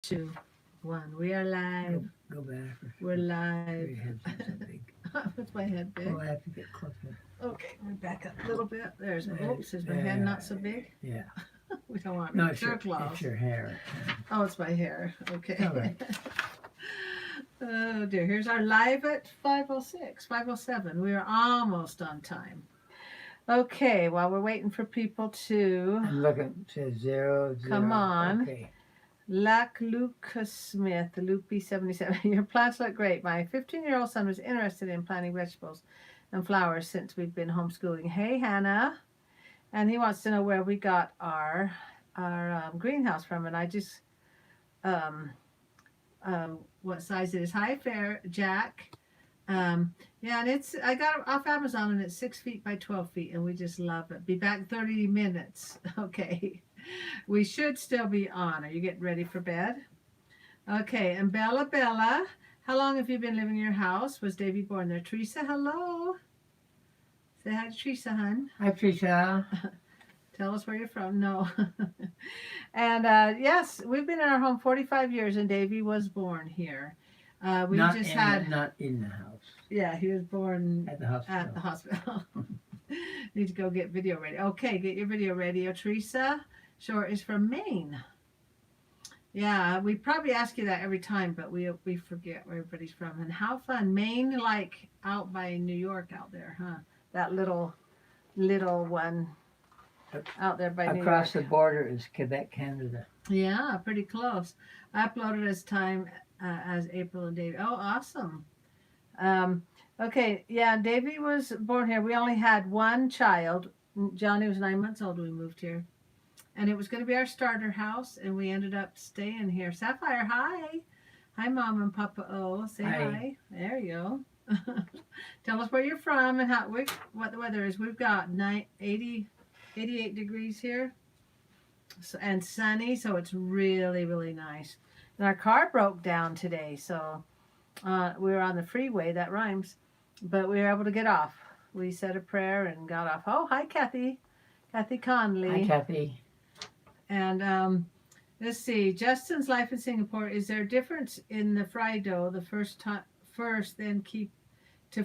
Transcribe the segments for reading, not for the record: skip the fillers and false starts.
2, 1. We are live. Go back. We're live. Your head's not so big. What's my head big? Oh, I have to get closer. Okay, we're back up a little bit. There's, There, oops, is my head not so big? Yeah. We don't want No, me it's too your, close. it's your hair. Oh, it's my hair. Okay. All right. Oh dear. Here's our live at 5:06, 5:07. We are almost on time. Okay, while we're waiting for people to I'm looking. It says 0, 0. come on. Okay. Lucas Smith, Loopy77. Your plants look great. My 15-year-old son was interested in planting vegetables and flowers since we've been homeschooling. Hey, Hannah. And he wants to know where we got our greenhouse from. And I just, what size it is. Hi, Fair Jack. Yeah, and I got it off Amazon and it's 6 feet by 12 feet. And we just love it. Be back 30 minutes. Okay. We should still be on. Are you getting ready for bed? Okay, and Bella, how long have you been living in your house? Was Davey born there? Teresa, hello. Say hi to Teresa, hun. Hi, Teresa. Tell us where you're from. No. And yes, we've been in our home 45 years, and Davey was born here. We not just in had... not in the house. Yeah, he was born at the hospital. At the hospital. Need to go get video ready. Okay, get your video ready. Teresa Shore is from Maine. Yeah, we probably ask you that every time, but we forget where everybody's from. And how fun. Maine, like out by New York out there, huh? That little one out there by New York. Across the border is Quebec, Canada. Yeah, pretty close. I uploaded as time as April and Davey. Oh, awesome. Okay, yeah, Davey was born here. We only had one child. Johnny was 9 months old when we moved here. And it was going to be our starter house, and we ended up staying here. Sapphire, hi. Hi, Mom and Papa O. Say hi. There you go. Tell us where you're from and what the weather is. We've got 88 degrees here and sunny, so it's really, really nice. And our car broke down today, so we were on the freeway. That rhymes. But we were able to get off. We said a prayer and got off. Oh, hi, Kathy. Kathy Conley. Hi, Kathy. And let's see, Justin's life in Singapore. Is there a difference in the fry dough? The first, then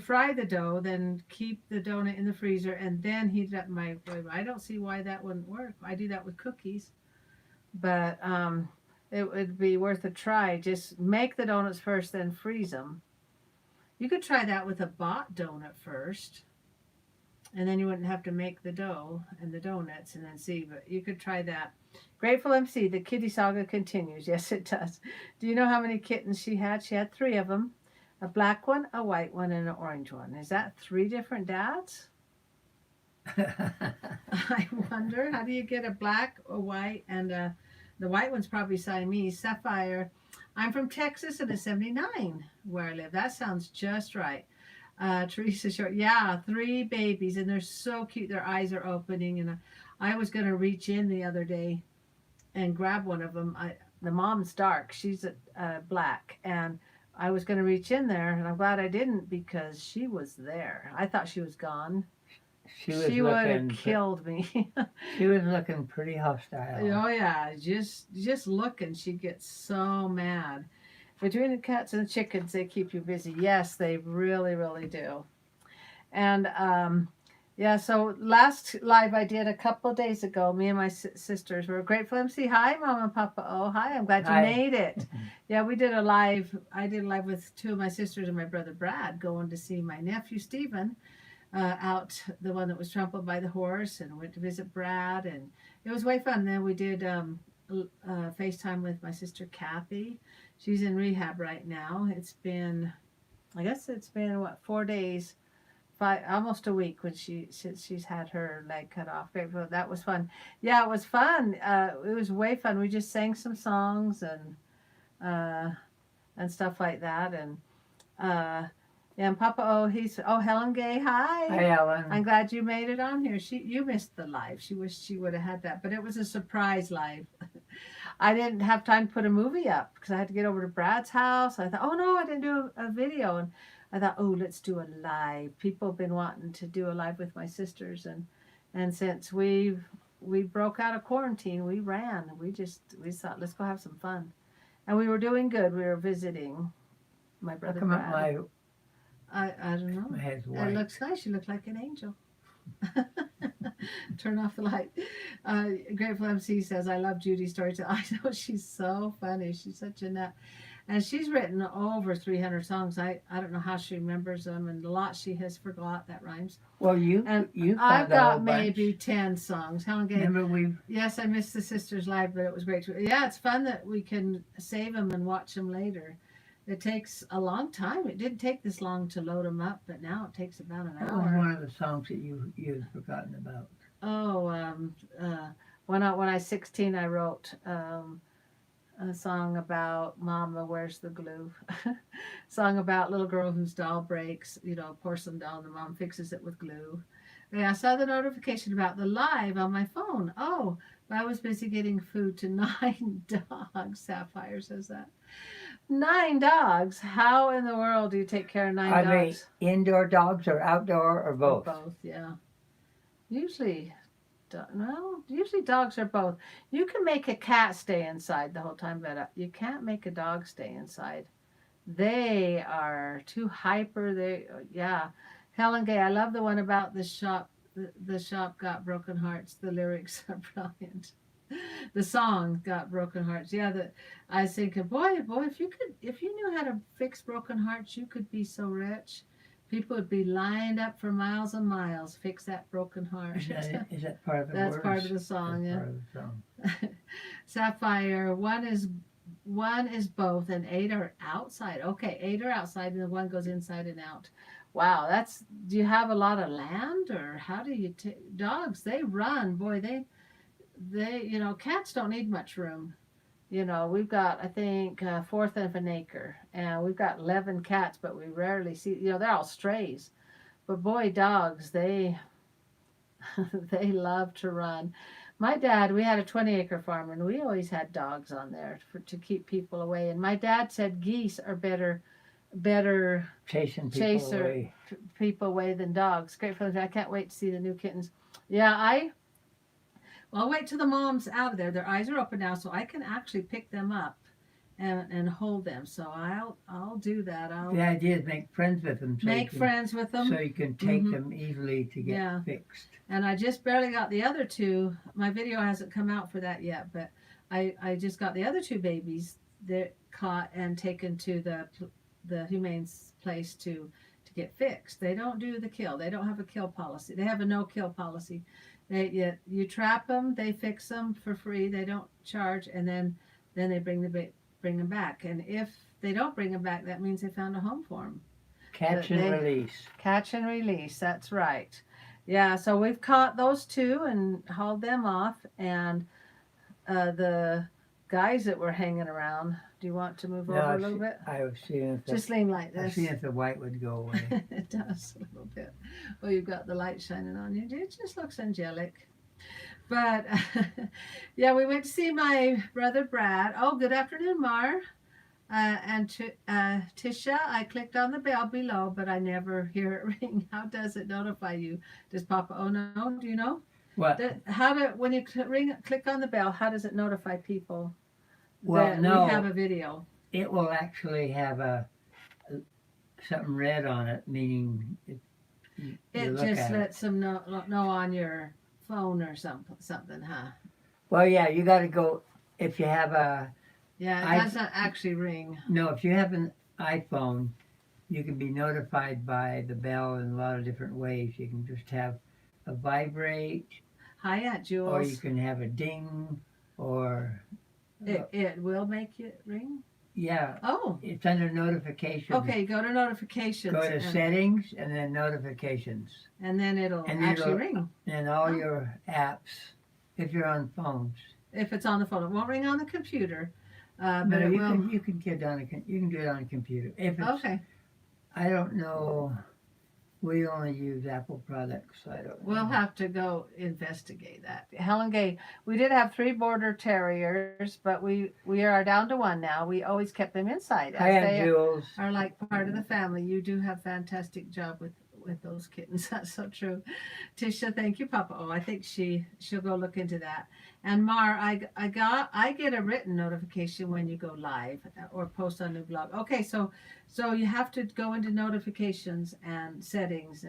fry the dough, then keep the donut in the freezer, and then heat it up in the microwave. I don't see why that wouldn't work. I do that with cookies, but it would be worth a try. Just make the donuts first, then freeze them. You could try that with a bought donut first. And then you wouldn't have to make the dough and the donuts and then see. But you could try that. Grateful MC, the kitty saga continues. Yes, it does. Do you know how many kittens she had? She had 3 of them. A black one, a white one, and an orange one. Is that 3 different dads? I wonder. How do you get a black, a white, and the white one's probably Siamese. Sapphire. I'm from Texas and it's 79 where I live. That sounds just right. Teresa Short, yeah, 3 babies, and they're so cute. Their eyes are opening, and I was going to reach in the other day and grab one of them. The mom's dark. She's black, and I was going to reach in there, and I'm glad I didn't because she was there. I thought she was gone. She would have killed me. She was looking pretty hostile. Oh, yeah, just looking, she gets so mad. Between the cats and the chickens, they keep you busy. Yes, they really, really do. And yeah, so last live I did a couple of days ago, me and my sisters were Grateful MC. Hi, Mom and Papa. Oh, hi, I'm glad you made it. Yeah, we did a live. I did a live with 2 of my sisters and my brother Brad going to see my nephew Stephen out, the one that was trampled by the horse, and went to visit Brad. And it was way fun. Then we did FaceTime with my sister Kathy. She's in rehab right now. I guess it's been 4 days, almost a week since she's had her leg cut off. That was fun. Yeah, it was fun. It was way fun. We just sang some songs and stuff like that. And yeah, and Papa O, Helen Gay, hi. Hi, Helen. I'm glad you made it on here. You missed the live. She wished she would have had that, but it was a surprise live. I didn't have time to put a movie up because I had to get over to Brad's house. I thought, oh no, I didn't do a video. And I thought, oh, let's do a live. People have been wanting to do a live with my sisters. And since we broke out of quarantine, we ran. We thought, let's go have some fun. And we were doing good. We were visiting my How brother come Brad. I don't know. my head's It white? looks nice. You look like an angel. Turn off the light. Grateful MC says, I love Judy's story too. I know she's so funny. She's such a nut. And she's written over 300 songs. I don't know how she remembers them, and a lot she has forgot. That rhymes. Well, And you I've found a whole got maybe bunch. 10 songs. Helen Gay. Remember we Yes, I missed the Sisters Live, but it was great. Yeah, it's fun that we can save them and watch them later. It takes a long time. It didn't take this long to load them up, but now it takes about an that was hour. one of the songs that you'd forgotten about. Oh, when I was 16, I wrote a song about Mama, where's the glue? Song about little girl whose doll breaks, porcelain doll, and the mom fixes it with glue. Yeah, I saw the notification about the live on my phone. Oh, but I was busy getting food to 9 dogs. Sapphire says that. 9 dogs? How in the world do you take care of 9 Are they dogs? indoor dogs or outdoor or both? Both, yeah. Usually, usually dogs are both. You can make a cat stay inside the whole time, but you can't make a dog stay inside. They are too hyper. Yeah. Helen Gay, I love the one about the shop. The shop got broken hearts. The lyrics are brilliant. The song got broken hearts. Yeah, I was thinking, boy, if you knew how to fix broken hearts, you could be so rich. People would be lined up for miles and miles. Fix that broken heart. Is that part of the That's words? part of the song. That's Yeah. part of the song. Sapphire, one is both, and 8 are outside. Okay, 8 are outside, and the one goes inside and out. Wow, do you have a lot of land, or how do you take dogs? They run, boy. Cats don't need much room. We've got, I think, a fourth of an acre, and we've got 11 cats, but we rarely see. They're all strays. But boy, dogs, they they love to run. My dad, we had a 20-acre farm, and we always had dogs on there to keep people away. And my dad said geese are better Chasing people chaser away. people away than dogs. Great for them. I can't wait to see the new kittens. Yeah, I'll wait till the mom's out of there. Their eyes are open now, so I can actually pick them up and hold them. So I'll do that. The idea is make friends with them. Make friends with them. So you can take them easily to get fixed. And I just barely got the other 2. My video hasn't come out for that yet, but I just got the other 2 babies. They're caught and taken to the humane place to get fixed. They don't do the kill. They don't have a kill policy. They have a no kill policy. You trap them, they fix them for free. They don't charge, and then they bring them back. And if they don't bring them back, that means they found a home for them. Catch and release. Catch and release. That's right. Yeah. So we've caught those 2 and hauled them off, and the guys that were hanging around. Do you want to move over a little bit? I was seeing if just lean like I this. see if the white would go away. It does a little bit. Well, you've got the light shining on you. It just looks angelic. But yeah, we went to see my brother Brad. Oh, good afternoon, Mar. And Tisha, I clicked on the bell below, but I never hear it ring. How does it notify you? Does Papa O know? Do you know? What? When you click on the bell, how does it notify people Well, that no. we have a video? It will actually have something red on it, meaning It just lets them know on your phone or something, huh? Well, yeah, you got to go if you have a. Yeah, it doesn't actually ring. No, if you have an iPhone, you can be notified by the bell in a lot of different ways. You can just have a vibrate. Hi, Aunt Jules. Or you can have a ding, or. It will make it ring? Yeah. Oh. It's under notifications. Okay, go to notifications. Go to settings and then notifications. And then it'll actually ring. And all your apps, if you're on phones. If it's on the phone. It won't ring on the computer. But no, you will. You can do it on a computer. If it's, okay. I don't know. We only use Apple products. So I don't know. We'll have to go investigate that. Helen Gay, we did have 3 border terriers, but we are down to 1 now. We always kept them inside. Hi, Aunt Jules. Are like part of the family. You do have a fantastic job with those kittens. That's so true. Tisha, thank you, Papa. Oh, I think she'll go look into that. And Mar, I get a written notification when you go live or post on new blog. Okay, so you have to go into notifications and settings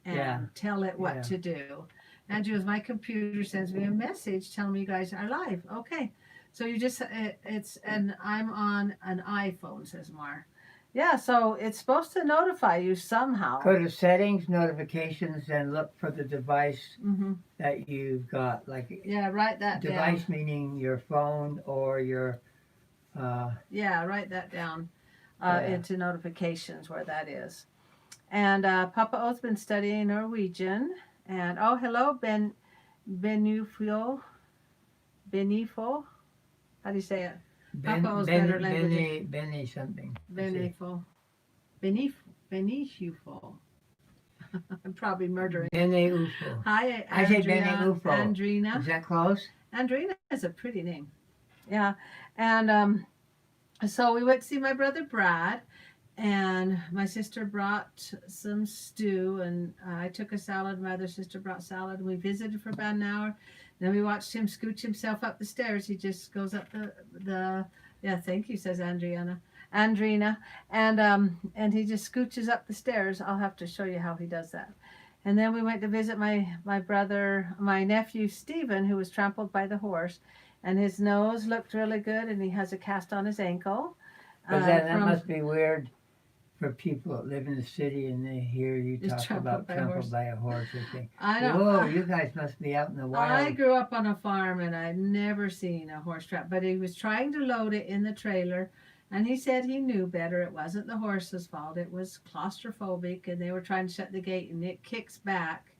and tell it what to do. Andrew, my computer sends me a message telling me you guys are live. Okay, so you just and I'm on an iPhone, says Mar. Yeah, so it's supposed to notify you somehow. Go to settings, notifications, and look for the device Mm-hmm. that you've got. Like Write that device down. meaning your phone or your. Write that down into notifications where that is. And Papa O's been studying Norwegian. And oh, hello, Benufio. How do you say it? Papa O's better language. Benny something. Benifo. Benifo. I'm probably murdering. Bene Ufo. Hi, I say Bene Ufo. Andrina. Is that close? Andrina is a pretty name. Yeah. And so we went to see my brother Brad, and my sister brought some stew, and I took a salad. My other sister brought salad, and we visited for about an hour. Then we watched him scooch himself up the stairs. He just goes up the thank you, says Andrina, and he just scooches up the stairs. I'll have to show you how he does that. And then we went to visit my nephew Stephen, who was trampled by the horse, and his nose looked really good, and he has a cast on his ankle. That must be weird for people that live in the city and they hear you talk about trampled by a horse. They think, whoa, you guys must be out in the wild. I grew up on a farm and I'd never seen a horse trap, but he was trying to load it in the trailer, and he said he knew better. It wasn't the horse's fault. It was claustrophobic, and they were trying to shut the gate, and it kicks back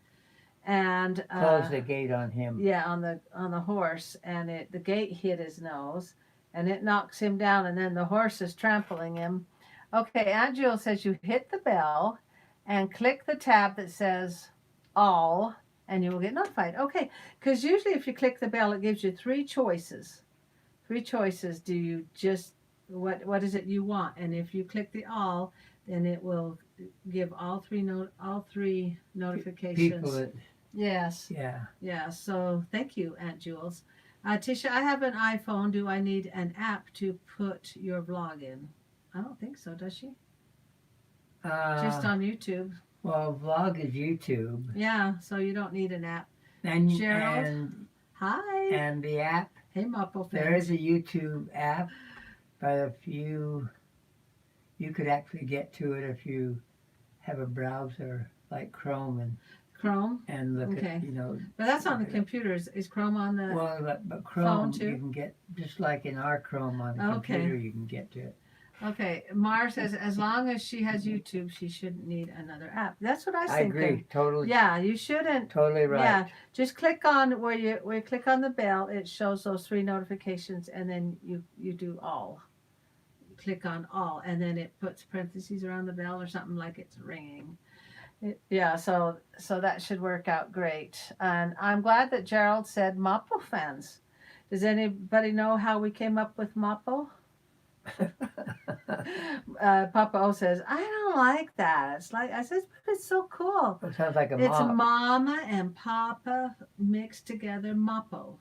and close the gate on him. Yeah, on the horse, and the gate hit his nose, and it knocks him down, and then the horse is trampling him. Okay, Angela says you hit the bell and click the tab that says all, and you will get notified. Okay, because usually if you click the bell, it gives you three choices. Do you just, what is it you want? And if you click the all, then it will give all three notifications. People that, yes. Yeah. Yeah, so thank you, Aunt Jules. Tisha, I have an iPhone. Do I need an app to put your vlog in? I don't think so, does she? Just on YouTube. Well, vlog is YouTube. Yeah, so you don't need an app. And Gerald, hi. And the app. Hey, Moppo fans. There is a YouTube app, but if you could actually get to it if you have a browser like Chrome and look at, But that's on the computers. Is Chrome on the but Chrome, phone too? You can get, just like in our Chrome on the computer, you can get to it. Okay, Mar says as long as she has YouTube, she shouldn't need another app. That's what I was thinking. I agree, totally. Yeah, you shouldn't. Totally right. Yeah, just click on where you click on the bell. It shows those three notifications, and then you do all. Click on all, and then it puts parentheses around the bell or something like it's ringing. So that should work out great. And I'm glad that Gerald said Moppo fans. Does anybody know how we came up with Moppo? Papa O says, I don't like that. It's like, I said, but it's so cool. It sounds like a It's mop. Mama and Papa mixed together, Moppo.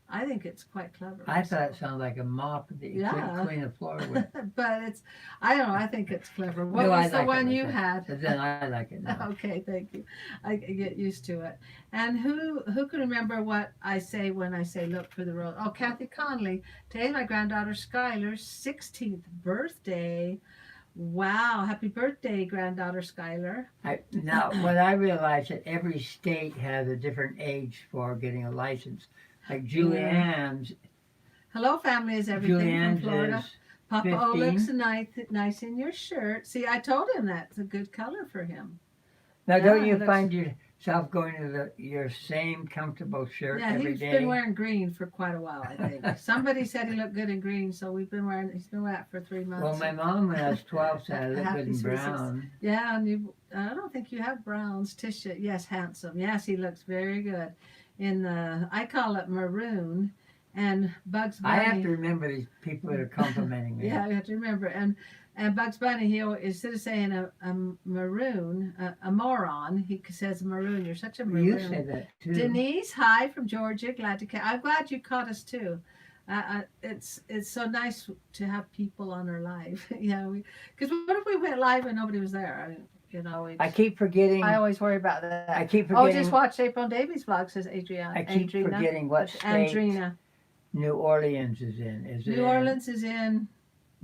I think it's quite clever. I thought it sounded like a mop that you couldn't clean the floor with. But I don't know, I think it's clever. What was the one you had? But then I like it now. Okay, thank you. I get used to it. And who can remember what I say when I say look for the road? Oh, Kathy Conley. Today's my granddaughter Skylar's 16th birthday. Wow, happy birthday, granddaughter Skylar. Now, what I realized that every state has a different age for getting a license. Like Julianne's. Hello, family is everything Julianne's from Florida. Papa 15. O looks nice in your shirt. See, I told him that's a good color for him. Now, don't you find yourself going to your same comfortable shirt every day? Yeah, he's been wearing green for quite a while, I think. Somebody said he looked good in green, so he's been wearing that for 3 months. Well, my mom, when I was 12, said I looked good in brown. Yeah, and I don't think you have browns. Tisha, yes, handsome. Yes, he looks very good. I call it maroon, and Bugs Bunny. I have to remember these people that are complimenting me. Yeah, I have to remember. And Bugs Bunny, instead of saying a maroon, a moron, he says maroon. You're such a maroon. You said that too. Denise, hi from Georgia. I'm glad you caught us too. It's so nice to have people on our live. Because what if we went live and nobody was there? I mean, I keep forgetting. I always worry about that. I keep forgetting. Oh, just watch April and Davey's vlog, says Adriana. I keep forgetting what state New Orleans is in. New Orleans is in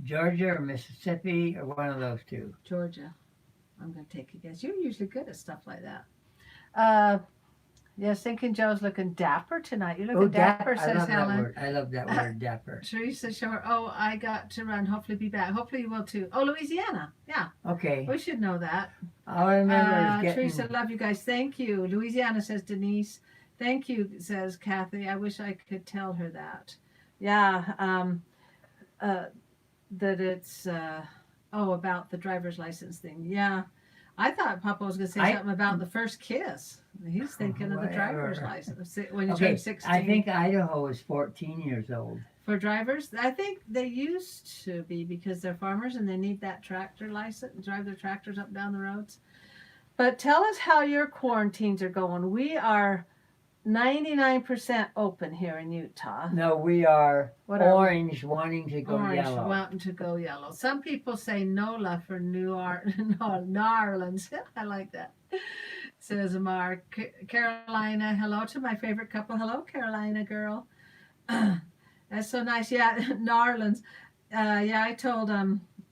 Georgia or Mississippi or one of those two. Georgia. I'm going to take a guess. You're usually good at stuff like that. Yes, thinking Joe's looking dapper tonight. You look dapper, says Helen. I love that word, dapper. Teresa Shore. Oh, I got to run. Hopefully be back. Hopefully you will too. Oh, Louisiana. Yeah. Okay. We should know that. All I remember is getting... Teresa, love you guys. Thank you. Louisiana, says Denise. Thank you, says Kathy. I wish I could tell her that. Yeah. That it's, about the driver's license thing. Yeah. I thought Papa was going to say something about the first kiss. He's thinking of the driver's license when you turn 16. I think Idaho is 14 years old. For drivers? I think they used to be because they're farmers and they need that tractor license, drive their tractors up and down the roads. But tell us how your quarantines are going. We are 99% open here in Utah. No, we are orange, wanting to go yellow. Orange, wanting to go yellow. Some people say NOLA for New Orleans. I like that. Says Amar. Carolina, hello to my favorite couple. Hello, Carolina girl. That's so nice. Yeah, Narlands. I told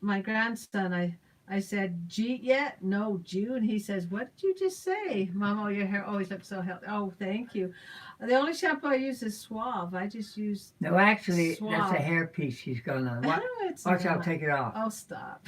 my grandson, I said, yet? No, June. He says, what did you just say? Momma, your hair always looks so healthy. Oh, thank you. The only shampoo I use is Suave. I just use No, actually, Suave. That's a hair piece she's going on. Watch, I'll take it off. Oh, stop.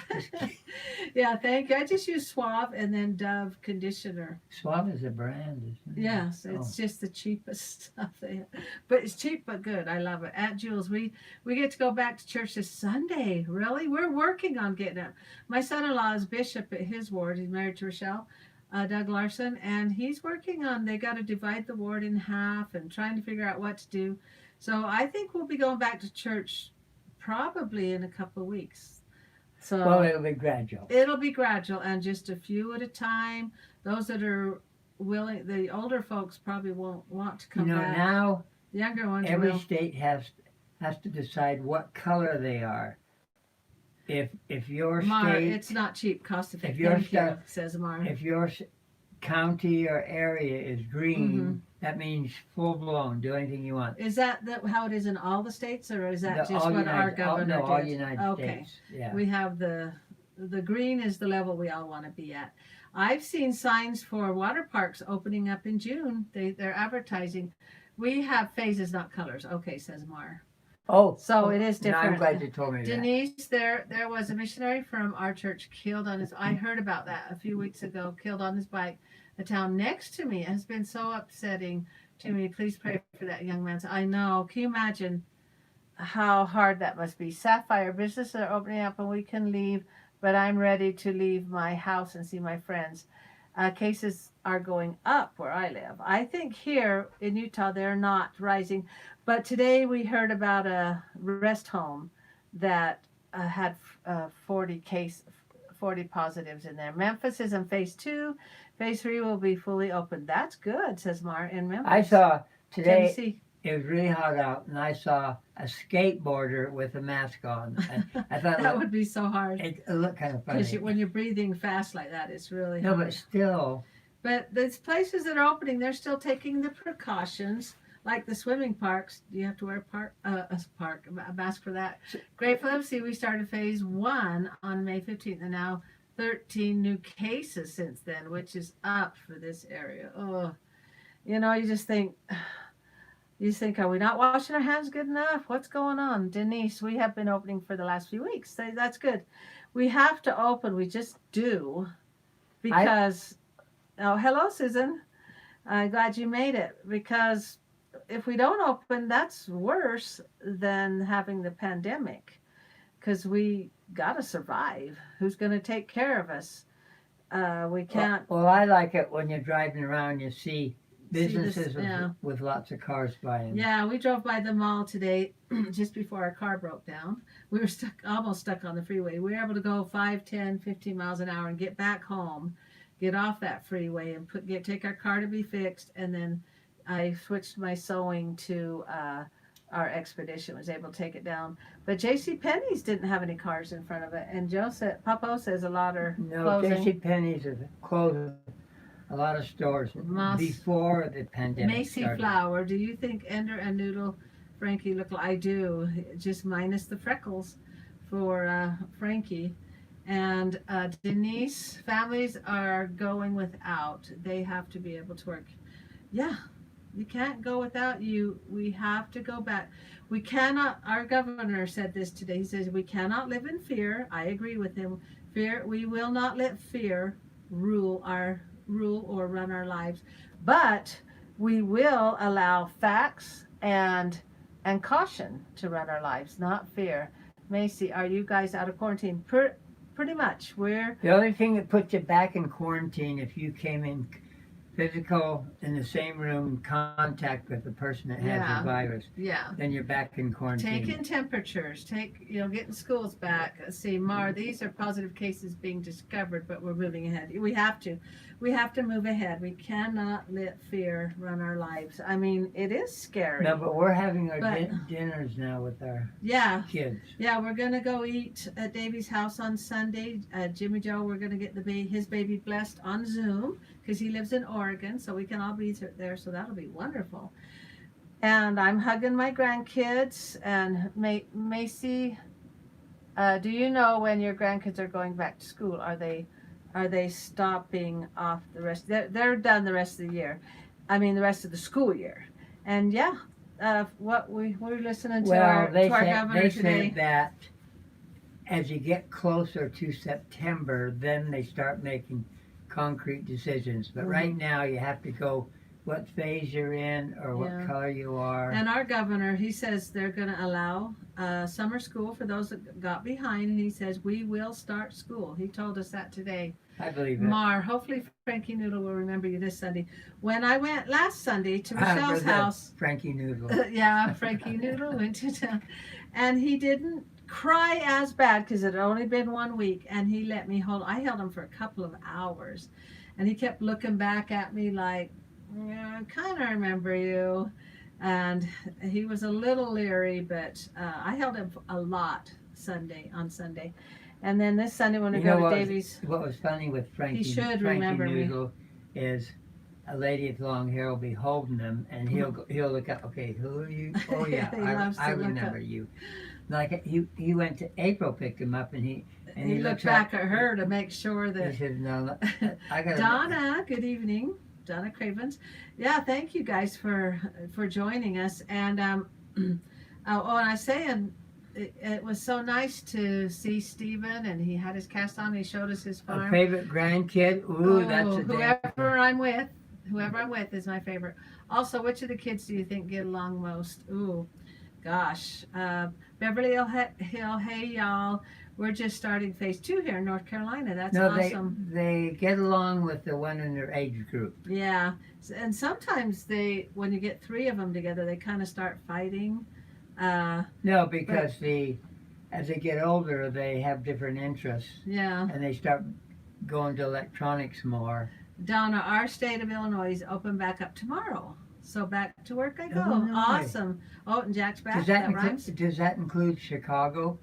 Yeah, thank you. I just use Suave and then Dove conditioner. Suave is a brand, isn't it? Yes, it's just the cheapest stuff they have. But it's cheap but good. I love it. At Jules, we get to go back to church this Sunday. Really? We're working on getting it. My son-in-law is bishop at his ward. He's married to Rochelle, Doug Larson, and he's working on, they got to divide the ward in half and trying to figure out what to do. So I think we'll be going back to church probably in a couple of weeks. So well, it'll be gradual. It'll be gradual and just a few at a time. Those that are willing, the older folks probably won't want to come back. Now the younger ones every state has to decide what color they are. If your state, it's not cheap, cost effective. Says Mar. If your county or area is green, that means full blown. Do anything you want. Is that how it is in all the states, or is that just what our governor did? All United States. Yeah. We have the green is the level we all want to be at. I've seen signs for water parks opening up in June. They're advertising. We have phases, not colors. Okay, says Mar. Oh, so it is different. I'm glad you told me Denise, there was a missionary from our church killed on his. I heard about that a few weeks ago. Killed on his bike. The town next to me has been so upsetting to me. Please pray for that young man. I know. Can you imagine how hard that must be? Sapphire, businesses are opening up and we can leave, but I'm ready to leave my house and see my friends. Cases are going up where I live. I think here in Utah they're not rising. But today we heard about a rest home that had 40 positives in there. Memphis is in phase 2. Phase 3 will be fully open. That's good, says Mar in Memphis. I saw today, Tennessee. It was really hot out, and I saw a skateboarder with a mask on. I thought that would be so hard. It looked kind of funny. Because when you're breathing fast like that, it's really hard. No, but still. But there's places that are opening. They're still taking the precautions. Like the swimming parks, do you have to wear a mask for that? Grateful MC, we started phase 1 on May 15th, and now 13 new cases since then, which is up for this area. Oh, you just think, are we not washing our hands good enough? What's going on? Denise, we have been opening for the last few weeks. That's good. We have to open. We just do. Because, hello, Susan. I'm glad you made it. Because if we don't open, that's worse than having the pandemic. Because we got to survive. Who's going to take care of us? We can't. Well, I like it when you're driving around, you see businesses with lots of cars by them. Yeah, we drove by the mall today just before our car broke down. We were almost stuck on the freeway. We were able to go 5, 10, 15 miles an hour and get back home, get off that freeway and take our car to be fixed. And then I switched my sewing to our Expedition, was able to take it down. But J.C. Penney's didn't have any cars in front of it. And Papa says a lot are closing. J.C. Penney's is closing. A lot of stores before the pandemic Macy started. Flower, do you think Ender and Noodle Frankie look like? I do, just minus the freckles for Frankie. And Denise, families are going without. They have to be able to work. Yeah, you can't go without you. We have to go back. We cannot, our governor said this today. He says, we cannot live in fear. I agree with him. We will not let fear rule or run our lives, but we will allow facts and caution to run our lives, not fear. Macy, are you guys out of quarantine? Pretty much. The only thing that puts you back in quarantine if you came in physical in the same room contact with the person that has the virus. Yeah. Then you're back in quarantine. Taking temperatures, getting schools back. Let's see, Mar, these are positive cases being discovered, but we're moving ahead. We have to move ahead. We cannot let fear run our lives. I mean, it is scary. No, but we're having our dinners now with our kids. Yeah, we're going to go eat at Davey's house on Sunday. Jimmy Joe, we're going to get his baby blessed on Zoom because he lives in Oregon, so we can all be there, so that'll be wonderful. And I'm hugging my grandkids. And Macy, do you know when your grandkids are going back to school? Are they stopping off the rest? They're done the rest of the year. I mean, the rest of the school year. And we're listening to our governor today. They said that as you get closer to September, then they start making concrete decisions. But right now, you have to go what phase you're in or what color you are. And our governor, he says they're going to allow summer school for those that got behind, and he says we will start school. He told us that today. I believe it. Mar, hopefully Frankie Noodle will remember you this Sunday. When I went last Sunday to Michelle's house. Frankie Noodle. Frankie Noodle went to town. And he didn't cry as bad because it had only been 1 week, and he let me I held him for a couple of hours. And he kept looking back at me like, I kind of remember you. And he was a little leery, but I held him a lot on Sunday. And then this Sunday when we go to Davey's. What was funny with Frankie Noodle is a lady with long hair will be holding him, and he'll look up. Okay, who are you? Oh yeah, I remember you. Like he went to April, picked him up, and he looked back at her to make sure that. He said, "No, I got." Donna, good evening, Donna Cravens. Yeah, thank you guys for joining us. And and I say, and it was so nice to see Stephen, and he had his cast on. He showed us his farm. A favorite grandkid? Ooh, that's a whoever I'm with is my favorite. Also, which of the kids do you think get along most? Ooh, gosh, Beverly Hill. Hey y'all, we're just starting phase 2 here in North Carolina. That's awesome. They get along with the one in their age group. Yeah, and sometimes when you get 3 of them together, they kind of start fighting. No, because as they get older, they have different interests. Yeah. And they start going to electronics more. Donna, our state of Illinois is open back up tomorrow. So back to work I go. Illinois. Awesome. Oh, and Jack's back. Does that include Chicago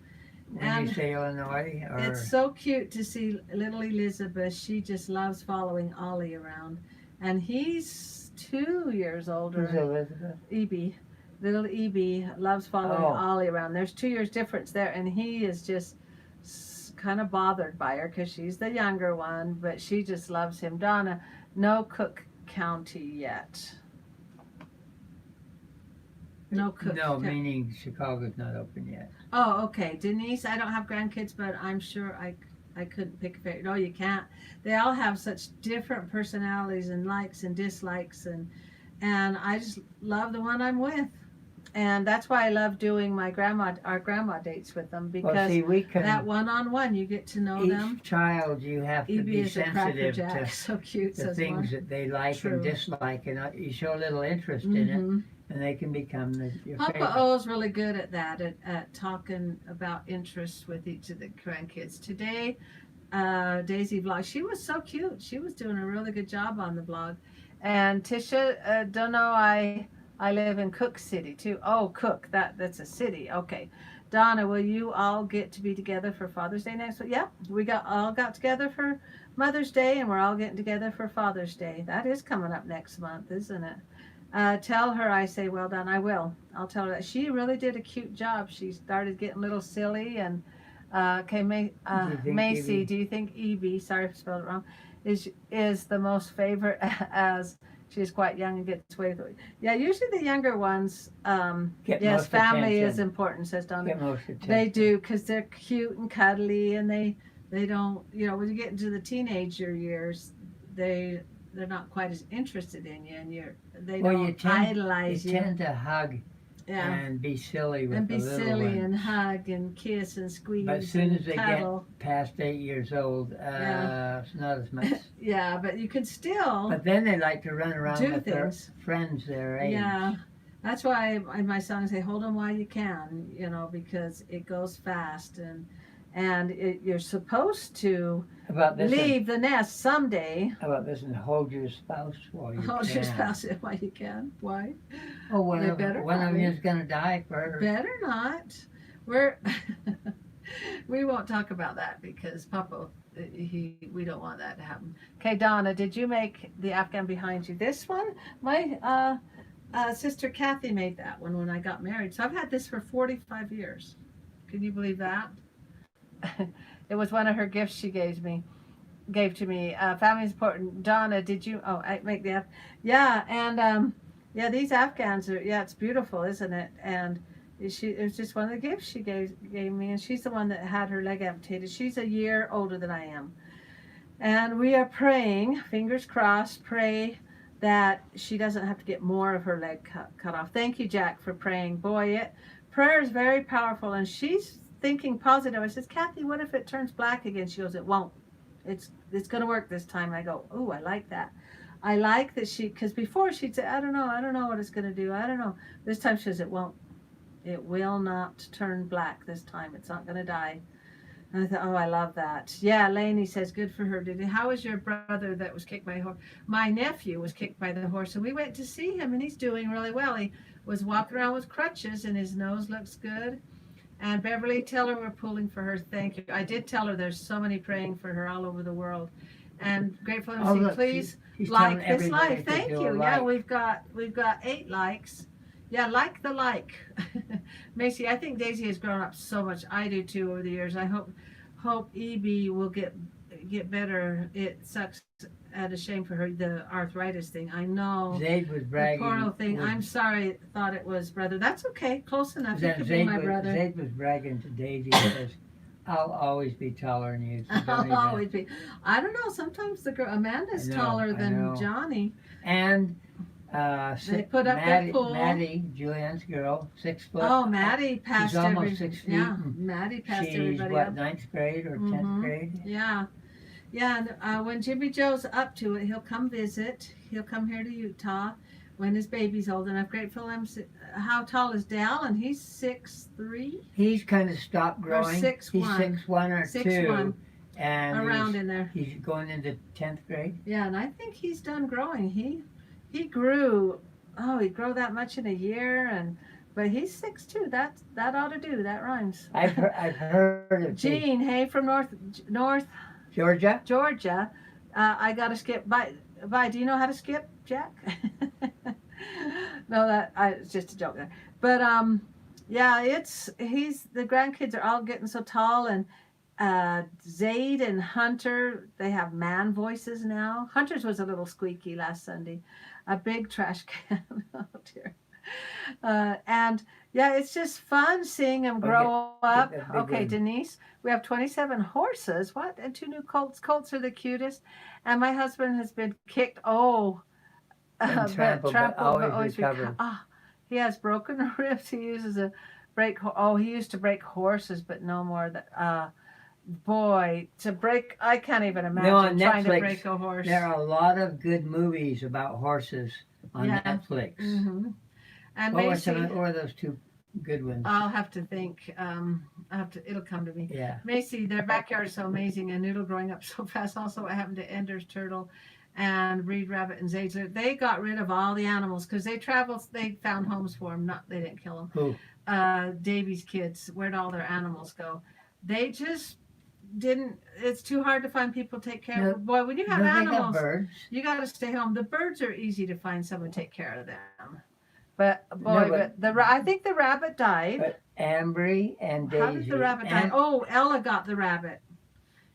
when you say Illinois? Or? It's so cute to see little Elizabeth. She just loves following Ollie around. And he's 2 years older. Who's Elizabeth? E.B. Little E.B. loves following Ollie around. There's 2 years difference there, and he is just kind of bothered by her because she's the younger one, but she just loves him. Donna, no Cook County yet. No Cook. No, meaning Chicago's not open yet. Oh, okay. Denise, I don't have grandkids, but I'm sure I couldn't pick a favorite. No, you can't. They all have such different personalities and likes and dislikes, and I just love the one I'm with. And that's why I love doing our grandma dates with them, Well, because see, we can, that one-on-one, you get to know them. each child, you have to Evie be is a Cracker sensitive Jack, to so cute, the says things one. that they like True. and dislike, and you show a little interest in it, Mm-hmm. and they can become your Papa favorite. O is really good at that, at talking about interests with each of the grandkids. Today, Daisy vlog, she was so cute. She was doing a really good job on the vlog. And Tisha, don't know, I live in Cook City too. Oh, Cook, that's a city. Okay. Donna, will you all get to be together for Father's Day next week? Yeah, we all got together for Mother's Day, and we're all getting together for Father's Day. That is coming up next month, isn't it? Tell her I say well done. I will. I'll tell her that. She really did a cute job. She started getting a little silly. And okay, Macy, Evie, do you think Evie, sorry if I spelled it wrong, is the most favorite as she's quite young and gets away with it? Yeah, usually the younger ones. get Yes, most family attention. is important, says Donna. Get most attention. They do, because they're cute and cuddly, and they don't, when you get into the teenager years, they're not quite as interested in you, and they Well, don't idolize you you. tend to hug Yeah, and be silly with and the be little silly ones. and hug and kiss and squeeze But as soon and as they cuddle. get past 8 years old, it's not as much. Yeah, but you can still But then they like to run around do with things. their friends their age. Yeah, that's why my son say, hold on while you can, because it goes fast, and you're supposed to About this, leave the nest someday. how about this, and hold your spouse while you Hold can. your spouse while you can. Why? Oh, one They of better one not of be. you is going to die first. Better not. We won't talk about that, because Papa, we don't want that to happen. Okay, Donna, did you make the Afghan behind you? This one, my sister Kathy made that one when I got married. So I've had this for 45 years. Can you believe that? It was one of her gifts she gave to me. Family is important. Donna, did you? Oh, I make the yeah, and yeah, these Afghans are, yeah, it's beautiful, isn't it? And it was just one of the gifts she gave me, and she's the one that had her leg amputated. She's a year older than I am, and we are praying, fingers crossed, pray that she doesn't have to get more of her leg cut off. Thank you, Jack, for praying. Boy, prayer is very powerful, and she's thinking positive. I says, Kathy, what if it turns black again? She goes, it won't. It's going to work this time. I go, oh, I like that. I like that because before she'd say, I don't know what it's going to do. I don't know. This time she says, it won't. It will not turn black this time. It's not going to die. And I thought, oh, I love that. Yeah, Lainey says, good for her. How was your brother that was kicked by a horse? My nephew was kicked by the horse, and we went to see him, and he's doing really well. He was walking around with crutches, and his nose looks good. And Beverly, tell her we're pulling for her. Thank you. I did tell her there's so many praying for her all over the world. And Grateful MC, please like this live. Thank you. Yeah, we've got 8 likes. Yeah, like the like. Macy, I think Daisy has grown up so much. I do too over the years. I hope EB will get better. It sucks and a shame for her, the arthritis thing. I know. Zaid was bragging. The portal thing. I'm sorry, thought it was brother. That's okay. Close enough. You could be my brother. Zaid was bragging to Davey. Says, I'll always be taller than you. So I'll always be. I don't know. Sometimes the girl Amanda's taller than Johnny. And they put up that pool. Maddie, Julianne's girl, 6 foot. Oh, Maddie passed. She's almost 6 feet. Yeah, Maddie passed everybody She's what, up. 9th grade or 10th grade? Yeah. Yeah, and when Jimmy Joe's up to it, he'll come visit. He'll come here to Utah when his baby's old enough. Grateful. How tall is Dal? And he's 6'3". He's kind of stopped growing. Or 6'1". He's 6'1" or 6'1". 2". And around in there. He's going into 10th grade. Yeah, and I think he's done growing. He grew. Oh, he grew that much in a year, but he's 6'2". That ought to do. That rhymes. I've heard of Gene, hey, from North Georgia. I got to skip. Bye. Do you know how to skip, Jack? No, it's just a joke there. But yeah, the grandkids are all getting so tall, and Zaid and Hunter, they have man voices now. Hunter's was a little squeaky last Sunday. A big trash can. Oh dear. And yeah, it's just fun seeing them grow up. Okay, Denise, we have 27 horses. What? And 2 new colts. Colts are the cutest. And my husband has been kicked. Oh, trampled, but always recovered. He has broken ribs. He uses a he used to break horses, but no more. That boy, to break, I can't even No, on imagine trying to Netflix, break a horse. there are a lot of good movies about horses on Yeah. Netflix. And What were those two good ones? I'll have to think. It'll come to me. Yeah. Macy, their backyard is so amazing, and Noodle growing up so fast. Also, what happened to Ender's turtle, and Reed Rabbit and Zazler? They got rid of all the animals because they traveled. They found homes for them. Not they didn't kill them. Who? Davey's kids. Where'd all their animals go? They just didn't. It's too hard to find people to take care of. Boy, when you have animals, birds. you got to stay home. The birds are easy to find someone to take care of them. But boy, I think the rabbit died. But Ambry and Daisy. How did the rabbit die? Oh, Ella got the rabbit.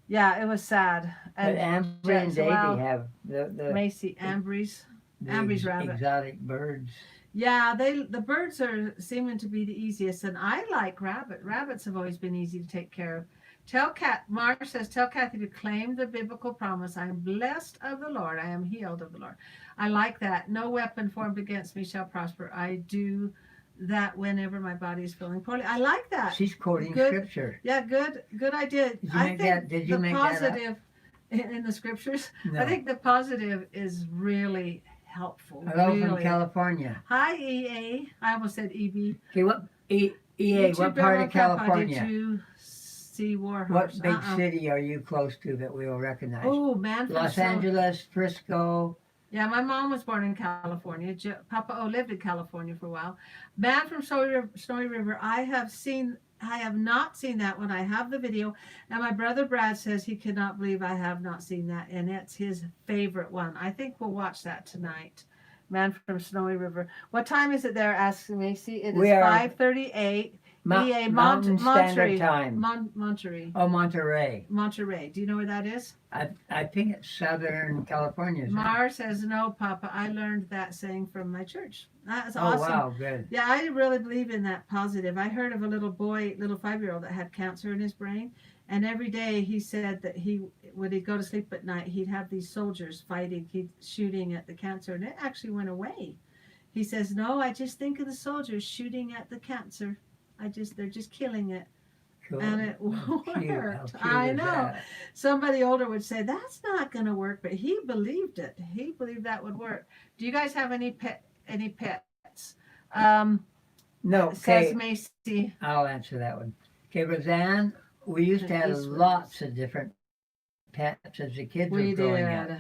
Yeah, it was sad. And Ambry and Davey have the Macy Ambry's rabbit. Exotic birds. Yeah, the birds are seeming to be the easiest, and I like rabbit. Rabbits have always been easy to take care of. Mar says, tell Kathy to claim the biblical promise. I am blessed of the Lord. I am healed of the Lord. I like that. No weapon formed against me shall prosper. I do that whenever my body is feeling poorly. I like that. She's quoting scripture. Yeah, good idea. Did you make positive that up? In the scriptures? No. I think the positive is really helpful. Hello really. from California. Hi, EA. I almost said EB. Okay, EA, what part of California? Did you see Warhorse? What big city are you close to that we will recognize? Oh, man. Los Angeles, Frisco. Yeah, my mom was born in California. Papa O lived in California for a while. Man from Snowy River. I have not seen that one. I have the video. And my brother Brad says he cannot believe I have not seen that. And it's his favorite one. I think we'll watch that tonight. Man from Snowy River. What time is it there? Asks Macy. It is 5:38. Mountain Standard Time. Monterey. Oh, Monterey. Monterey. Do you know where that is? I think it's Southern California. Mar says, no, Papa. I learned that saying from my church. That's awesome. Oh, wow, good. Yeah, I really believe in that positive. I heard of a little 5-year-old that had cancer in his brain. And every day he said that when he'd go to sleep at night, he'd have these soldiers shooting at the cancer. And it actually went away. He says, no, I just think of the soldiers shooting at the cancer. They're just killing it. Cool. And it worked. I know. That? Somebody older would say, that's not going to work, but he believed it. He believed that would work. Do you guys have any pets? No. Says Macy. I'll answer that one. Okay, Roseanne, we used to have lots of different pets as the kids were growing up.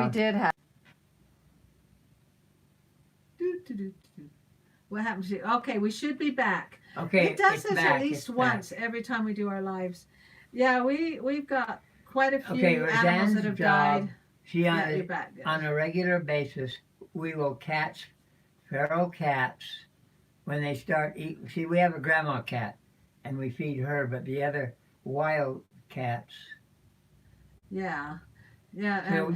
We did have. What happened to you? Okay, we should be back. Okay, it does this at least once every time we do our lives. Yeah, we've got quite a few animals that have died. She on a regular basis, we will catch feral cats when they start eating. See, we have a grandma cat, and we feed her, but the other wild cats. Yeah.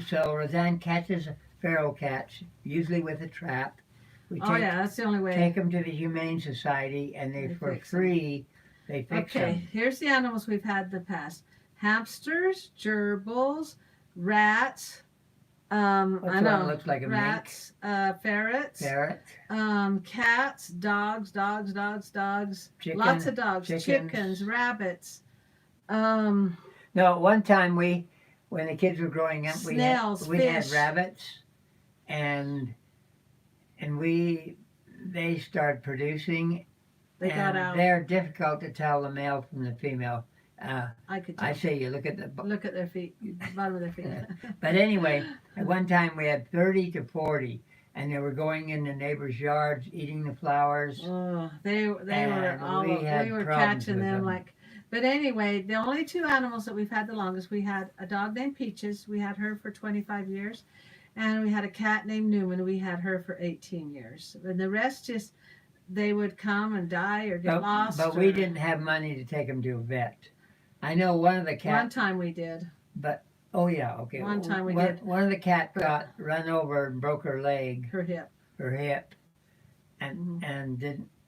So Roseanne catches feral cats, usually with a trap. That's the only way. Take them to the Humane Society, and they for free, they fix them. Okay, here's the animals we've had in the past: hamsters, gerbils, rats. One looks like a rats, ferrets, cats, dogs, chicken, lots of dogs, chickens, rabbits. No, one time when the kids were growing up, snails, we had rabbits, and they started producing. They got out. They're difficult to tell the male from the female. I could tell. I say you look at their feet, bottom of their feet. But anyway, at one time we had 30 to 40, and they were going in the neighbors' yards, eating the flowers. Oh, we were catching them like. But anyway, the only two animals that we've had the longest, we had a dog named Peaches. We had her for 25 years. And we had a cat named Newman. We had her for 18 years. And the rest they would come and die or get lost. But we didn't have money to take them to a vet. I know one of the cats. One time we did. But, okay. One time we did. One of the cats got run over and broke her leg. Her hip. And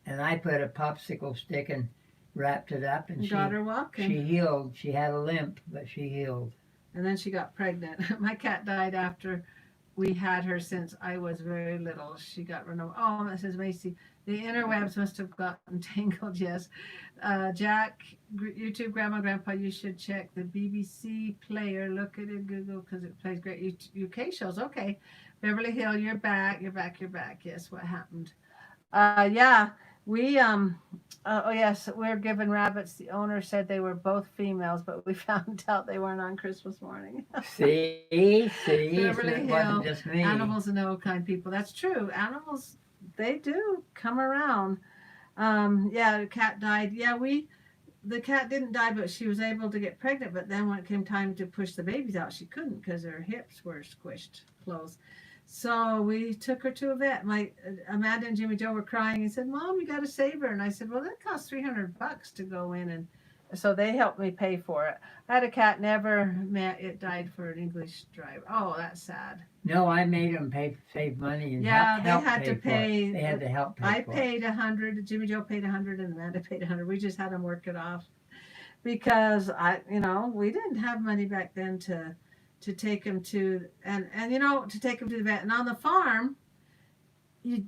I put a popsicle stick and wrapped it up. And she got her walking. She healed. She had a limp, but she healed. And then she got pregnant. My cat died after we had her since I was very little. She got run over. Oh, that says Macy. The interwebs must have gotten tangled. Yes, Jack, YouTube, Grandma, Grandpa. You should check the BBC player. Look at it, Google, because it plays great UK shows. Okay, Beverly Hill, you're back. You're back. You're back. Yes, what happened? Yeah, we oh yes, we're given rabbits. The owner said they were both females, but we found out they weren't on Christmas morning. See, so Beverly it Hill, wasn't just me. animals and no kind people. That's true. Animals, they do come around. Yeah, the cat died. Yeah, the cat didn't die, but she was able to get pregnant. But then when it came time to push the babies out, she couldn't because her hips were squished closed. So we took her to a vet. My Amanda and Jimmy Joe were crying and said, "Mom, you got to save her." And I said, "Well, that costs $300 to go in," and so they helped me pay for it. I had a cat, never met it, died for an English driver. Oh, that's sad. No, I made them save money and Yeah, help they had to pay. They had to help pay I for paid $100. Jimmy Joe paid $100, and Amanda paid $100. We just had them work it off because we didn't have money back then to take them to to take them to the vet. And on the farm, you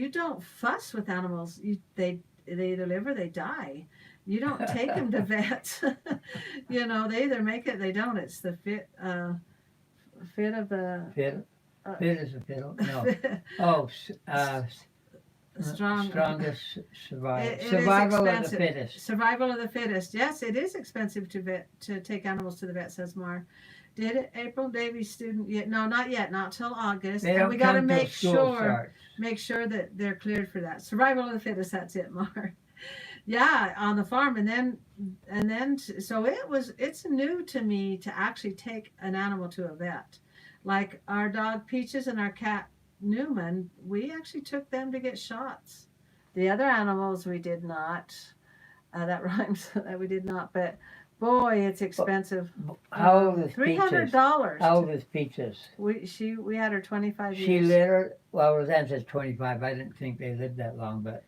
don't fuss with animals. They either live or they die. You don't take them to vets. They either make it, they don't. It's the fit of the Fit as a fiddle. No. Strongest survival of the fittest. Survival of the fittest. Yes, it is expensive to take animals to the vet, says Mar. Did it, April? Davey's student yet? No, not yet. Not till August. And we got to make sure that they're cleared for that. Survival of the fittest. That's it, Mar. Yeah, on the farm, and then so it's new to me to actually take an animal to a vet. Like our dog Peaches and our cat Newman, we actually took them to get shots. The other animals we did not. That rhymes. That we did not. But boy, it's expensive. How old is $300. How old is Peaches? We had her 25 years. She lived. Well, Roseanne says 25. I didn't think they lived that long, but.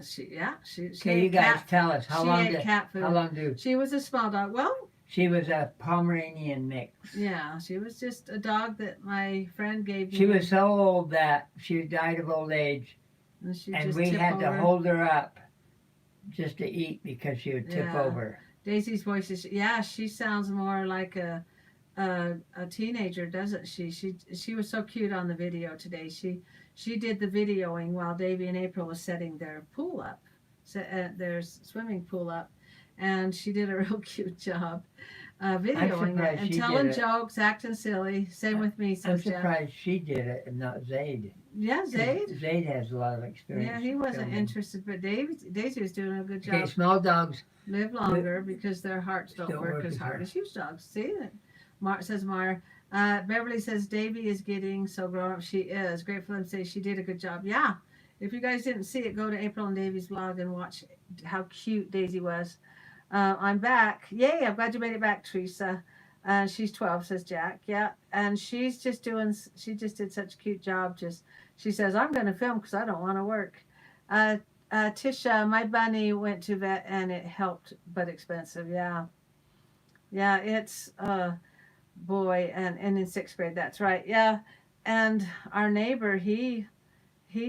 She Okay, you guys tell us how long cat food. How long do? She was a small dog. Well. She was a Pomeranian mix. Yeah, she was just a dog that my friend gave me. She was so old that she died of old age, and we had to hold her up just to eat because she would tip over. Daisy's voice is she sounds more like a teenager, doesn't she? She was so cute on the video today. She did the videoing while Davey and April was setting their pool up, their swimming pool up. And she did a real cute job videoing it and telling jokes, acting silly. Same with me. I'm surprised she did it and not Zaid. Yeah, Zaid. Zaid has a lot of experience. Yeah, he wasn't interested, but Daisy was doing a good job. Okay, small dogs live longer because their hearts don't work as hard as huge dogs. See that? Says Mara. Beverly says Davey is getting so grown up. She is. Grateful and say she did a good job. Yeah. If you guys didn't see it, go to April and Davey's blog and watch how cute Daisy was. I'm back. Yay, I'm glad you made it back, Teresa. She's 12, says Jack. Yeah, and she just did such a cute job. She says, I'm going to film because I don't want to work. Tisha, my bunny went to vet and it helped, but expensive. Yeah, it's, boy, and in 6th grade, that's right. Yeah, and our neighbor, he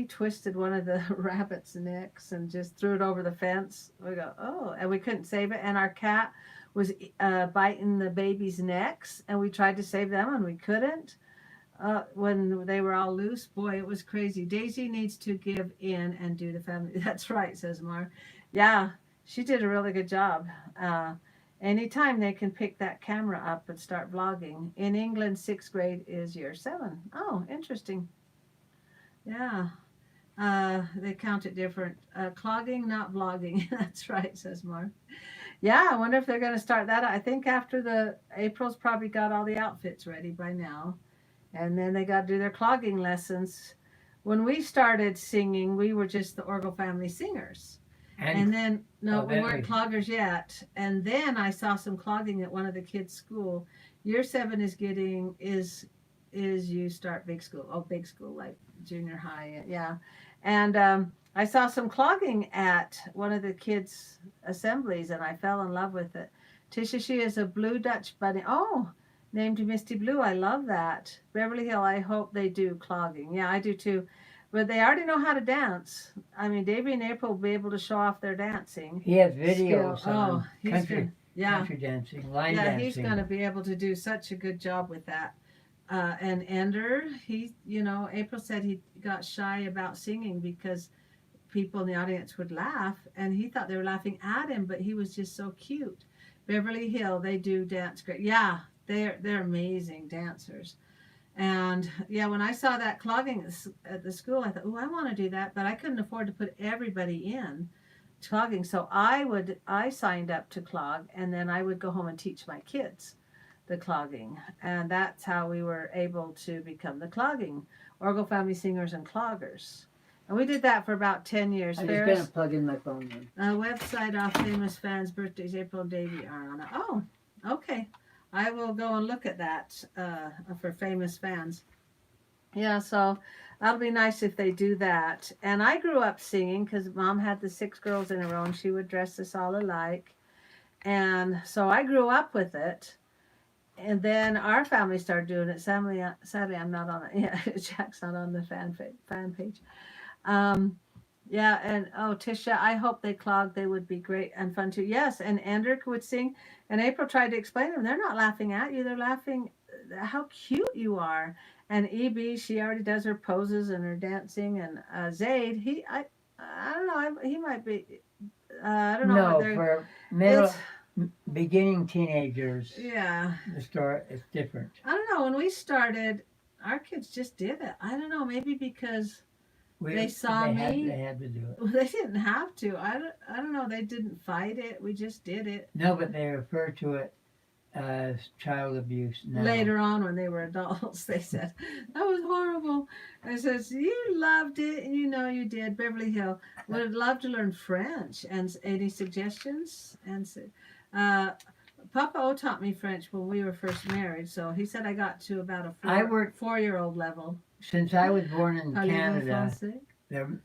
twisted one of the rabbit's necks and just threw it over the fence. We go, oh, and we couldn't save it. And our cat was biting the baby's necks, and we tried to save them, and we couldn't. When they were all loose, boy, it was crazy. Daisy needs to give in and do the family. That's right, says Mar. Yeah, she did a really good job. Anytime they can pick that camera up and start vlogging. In England, 6th grade is year 7. Oh, interesting. Yeah, they count it different. Clogging, not vlogging. That's right, says Mark. Yeah, I wonder if they're going to start that. I think after April's probably got all the outfits ready by now. And then they got to do their clogging lessons. When we started singing, we were just the Orgill family singers. And then, no, we weren't cloggers yet. And then I saw some clogging at one of the kids' school. Year 7 is you start big school. Oh, big school, like junior high. Yeah. And I saw some clogging at one of the kids' assemblies, and I fell in love with it. Tisha, she is a blue Dutch bunny. Oh, Named Misty Blue. I love that. Beverly Hill, I hope they do clogging. Yeah, I do too. But they already know how to dance. I mean, Davey and April will be able to show off their dancing He has skill. videos on He's country yeah, country dancing, line yeah, he's dancing. going to be able to do such a good job with that. And Ender, April said he got shy about singing because people in the audience would laugh, and he thought they were laughing at him, but he was just so cute. Beverly Hill, they do dance great. Yeah, they're amazing dancers. And yeah, when I saw that clogging at the school, I thought, oh, I want to do that, but I couldn't afford to put everybody in clogging. So I signed up to clog, and then I would go home and teach my kids the clogging, and that's how we were able to become the clogging Orgill Family Singers and Cloggers. And we did that for about 10 years. I'm just Ferris, gonna plug in my phone then. website off famous fans' birthdays, April, Davey, Ariana. Oh, okay. I will go and look at that for famous fans. Yeah, so that'll be nice if they do that. And I grew up singing because Mom had the 6 girls in a row, and she would dress us all alike. And so I grew up with it. And then our family started doing it. Sadly, I'm not on it. Yeah, Jack's not on the fan page. Um, yeah, and Tisha, I hope they clog. They would be great and fun too. Yes, and Andrew would sing. And April tried to explain to them. They're not laughing at you. They're laughing how cute you are. And EB, she already does her poses and her dancing. And Zaid, I don't know. He might be. I don't know. No, what they're, for middle, it's- beginning teenagers, yeah. the story is different. I don't know. When we started, our kids just did it. I don't know. Maybe because they saw me. They had to do it. Well, they didn't have to. I don't know. They didn't fight it. We just did it. No, but they refer to it as child abuse now. Later on, when they were adults, they said, that was horrible. I says, you loved it, and you did. Beverly Hill would love to learn French. And any suggestions? And Papa O taught me French when we were first married, so he said I got to about a 4-year-old level. Since I was born in Canada, Français? the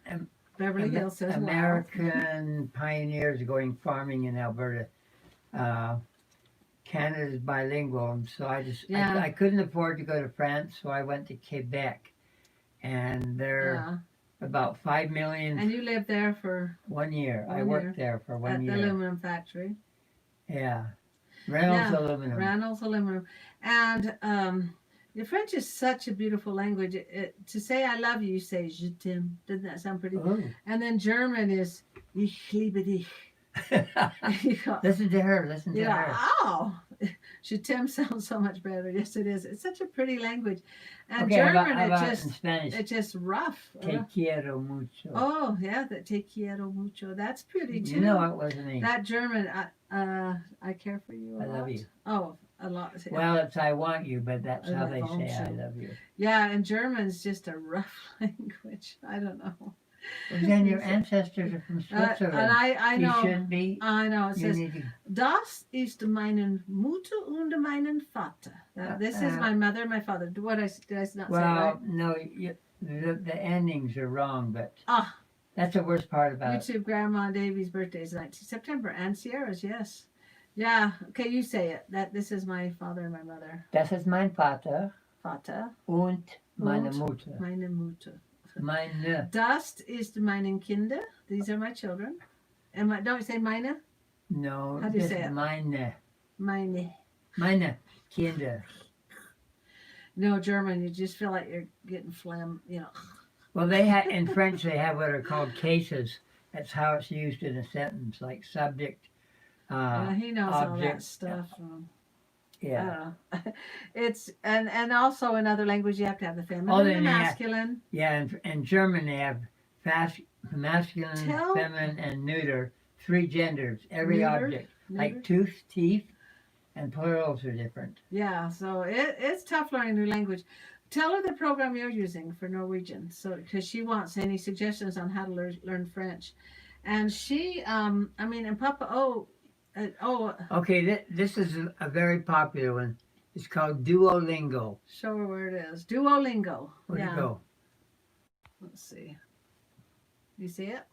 Beverly Hill says, American pioneers going farming in Alberta. Canada's bilingual, and so I couldn't afford to go to France, so I went to Quebec, and they're about 5 million. And you lived there for 1 year. I worked there for 1 year. At the aluminum factory. Yeah, Reynolds Aluminum. Reynolds Aluminum, and your French is such a beautiful language. To say I love you, you say je t'aime. Doesn't that sound pretty? Ooh. And then German is ich liebe dich. Listen to her. Listen to her. Oh, je t'aime sounds so much better. Yes, it is. It's such a pretty language. And Okay, German, how about in Spanish? it's just rough. Te quiero mucho. Oh, yeah, that te quiero mucho. That's pretty too. You know it wasn't me. That German, I care for you a lot. I love you. Oh, a lot. Well, it's I want you, but that's how they say I love you. Yeah, and German's just a rough language. I don't know. Well, then your ancestors are from Switzerland. And I know. You shouldn't be. I know. It says, need to, Das ist meinen Mutter und meinen Vater. This is my mother and my father. Did I not say it right? well, no, the endings are wrong, but Ah, that's the worst part about it. YouTube Grandma Davey's birthday is 19 September, and Sierra's, yes. Yeah, okay, you say it. This is my father and my mother. Das ist mein Vater Vater und meine und Mutter. meine Mutter. Meine. Das ist meinen Kinder. These are my children. And don't you say meine? No, How do you just say it? meine. Meine. Meine Kinder. No, German, you just feel like you're getting phlegm, Well, they have in French. They have what are called cases. That's how it's used in a sentence, like subject. He knows all that object. stuff. Yeah. It's and also in other languages you have to have the feminine then and the you have- masculine. Yeah, and in German they have masculine, feminine, and neuter. 3 genders. Every Neutered? object, like tooth, teeth, and plurals are different. Yeah, so it's tough learning a new language. Tell her the program you're using for Norwegian, so because she wants any suggestions on how to learn French, and she, and Papa O, Okay, this is a very popular one. It's called Duolingo. show her where it is. Duolingo. Where'd it go? Let's see. You see it?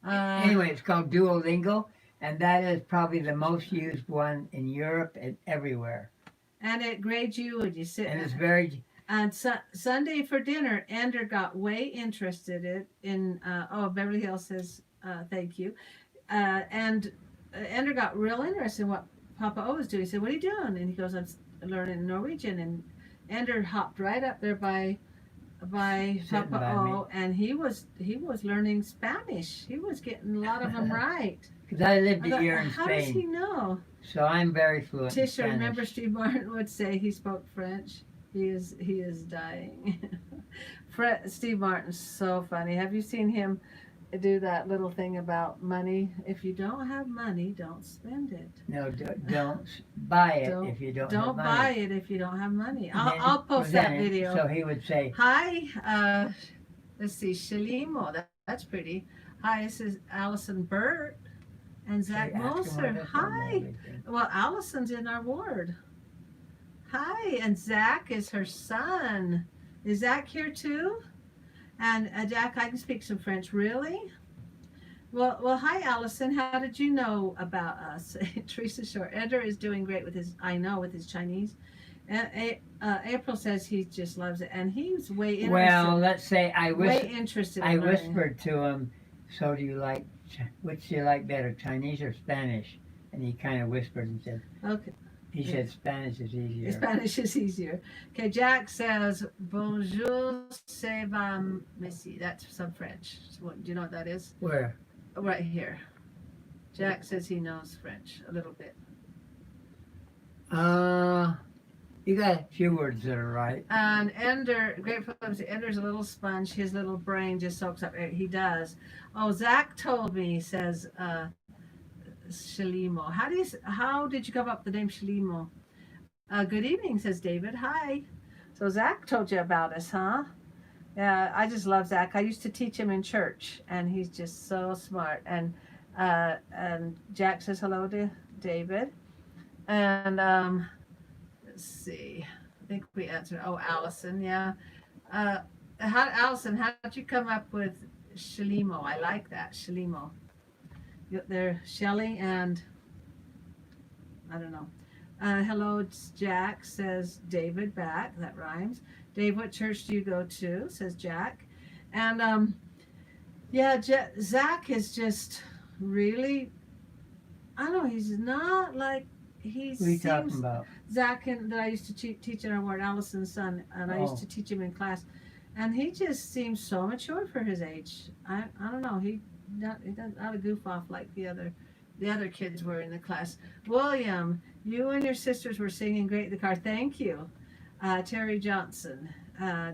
Anyway, it's called Duolingo, and that is probably the most used one in Europe and everywhere. and it grades you, and you sit. And it's very. And Sunday for dinner, Ender got way interested in Beverly Hills says thank you. And Ender got real interested in what Papa O was doing. He said, "What are you doing?" And he goes, "I'm learning Norwegian." And Ender hopped right up there by Sitting Papa by O, and he was learning Spanish. He was getting a lot of them right. Because I lived I a thought, year in how does he Spain, know? so I'm very fluent in Tisha, Spanish. remember Steve Martin would say he spoke French. He is dying. Steve Martin's so funny. Have you seen him do that little thing about money? If you don't have money, don't spend it. No, don't buy it Don't if you don't have don't money. buy it if you don't have money. And then I'll post that present it. video. So he would say, Hi, let's see, Shalimo. That's pretty. Hi, this is Allison Burt and Zach "Hey, ask him Moser. what that's on Hi. everything." Well, Allison's in our ward. Hi, and Zach is her son. Is Zach here too? And Jack, I can speak some French. Really? Well, hi, Allison. How did you know about us? Teresa Short. Ender is doing great with his Chinese. And April says he just loves it, and he's way interested. Well, let's say I interested. In learning. whispered to him, "So do you like which do you like better, Chinese or Spanish?" And he kind of whispered and said, Okay. He said Spanish is easier. Spanish is easier. Okay, Jack says, Bonjour, c'est va, Missy. That's some French. Do you know what that is? Where? Right here. Jack says he knows French a little bit. You got a few words that are right. And Ender, Grateful Ender's a little sponge. His little brain just soaks up air. He does. Oh, Zach told me, he says, Shalimo. How did you come up with the name Shalimo? Good evening, says David. Hi. So Zach told you about us, huh? Yeah, I just love Zach. I used to teach him in church, and he's just so smart. And Jack says hello to David. And let's see. I think we answered. Oh, Allison, yeah. Allison, how did you come up with Shalimo? I like that, Shalimo. There, Shelly and I don't know. Hello, it's Jack, says David back. That rhymes. Dave, what church do you go to? Says Jack. And yeah, Zach is just really, I don't know, he's not like, he Who are you seems, talking about? Zach that I used to teach in our ward, Allison's son, and I used to teach him in class. And he just seems so mature for his age. I don't know, he doesn't not a goof off like the other kids were in the class. William, you and your sisters were singing great in the car. Thank you. Terry Johnson,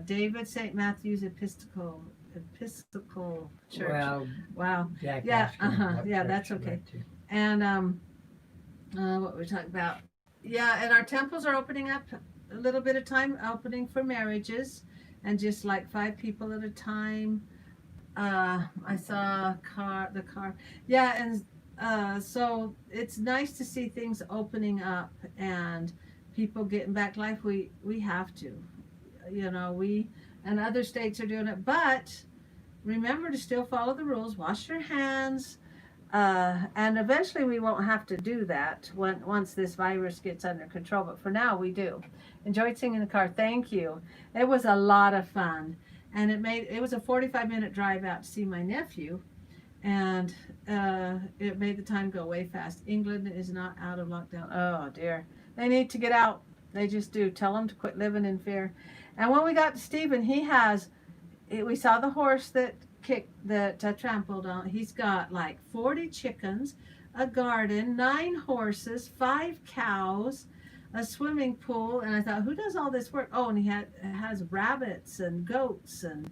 David St. Matthew's Episcopal Church. Well, wow. Jack Yeah, asked him what yeah, church that's he okay. went to. And what were we talking about? Yeah, and our temples are opening up a little bit of time, opening for marriages, and just like 5 people at a time. I saw the car. Yeah, and so it's nice to see things opening up and people getting back to life. We have to, and other states are doing it, but remember to still follow the rules. Wash your hands, and eventually we won't have to do that once this virus gets under control. But for now, we do. Enjoyed singing in the car. Thank you. It was a lot of fun. And it was a 45-minute drive out to see my nephew, and it made the time go way fast. England is not out of lockdown. Oh dear, they need to get out. They just do. Tell them to quit living in fear. And when we got to Stephen, we saw the horse that trampled on. He's got like 40 chickens, a garden, 9 horses, 5 cows, a swimming pool, and I thought, who does all this work? Oh, and he has rabbits and goats, and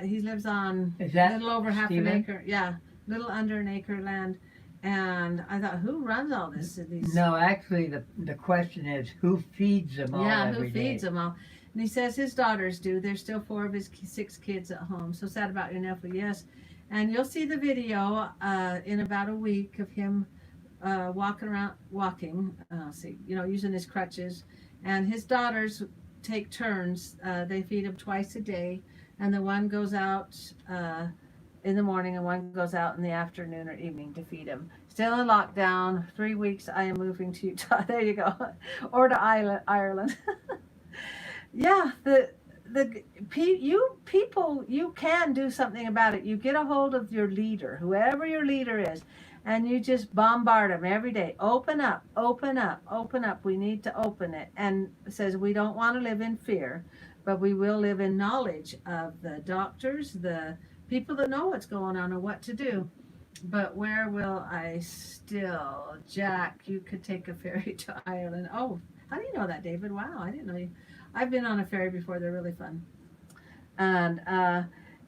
he lives on a little over half an acre. Yeah, little under an acre land. And I thought, who runs all this? No, actually, the question is, who feeds them all every who feeds them all? And he says his daughters do. There's still 4 of his 6 kids at home. So sad about your nephew, yes. And you'll see the video in about a week of him walking, using his crutches, and his daughters take turns. They feed him twice a day, and the one goes out in the morning and one goes out in the afternoon or evening to feed him. Still in lockdown. 3 weeks. I am moving to Utah. There you go, or to Ireland. Yeah, you people, you can do something about it. You get a hold of your leader, whoever your leader is, and you just bombard them every day. Open up, open up, open up. We need to open it. And it says we don't want to live in fear, but we will live in knowledge of the doctors, the people that know what's going on and what to do. But where will I still? Jack, you could take a ferry to Ireland. Oh, how do you know that, David? Wow, I didn't know you. I've been on a ferry before. They're really fun. And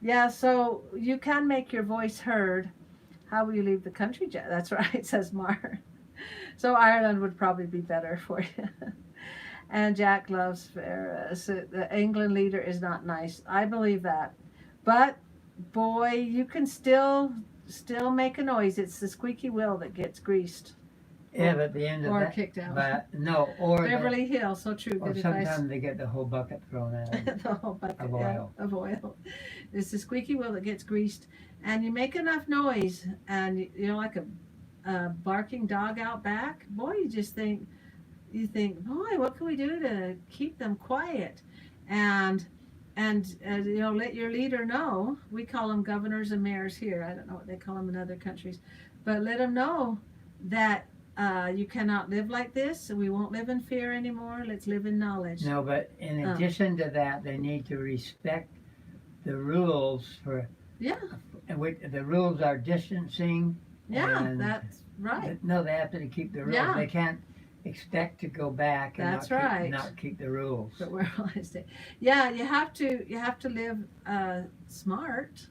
yeah, so you can make your voice heard. How will you leave the country, Jack? That's right, says Mar. So Ireland would probably be better for you. And Jack loves Ferris. The England leader is not nice. I believe that. But boy, you can still make a noise. It's the squeaky wheel that gets greased. Yeah, but at the end of Or that, kicked out. but no, or Beverly Hills, so true. or Good sometimes advice. they get the whole bucket thrown at them. The whole bucket Of oil. of oil. It's the squeaky wheel that gets greased, and you make enough noise, and you know, like a barking dog out back. Boy, you think, boy, what can we do to keep them quiet? And you know, let your leader know. We call them governors and mayors here. I don't know what they call them in other countries, but let them know that you cannot live like this. We won't live in fear anymore. Let's live in knowledge. No, but in addition to that, they need to respect the rules for. Yeah. The rules are distancing. Yeah, and that's right. No, they have to keep the rules. Yeah. They can't expect to go back and That's right. not keep the rules. But where will I stay? Yeah, you have to live smart.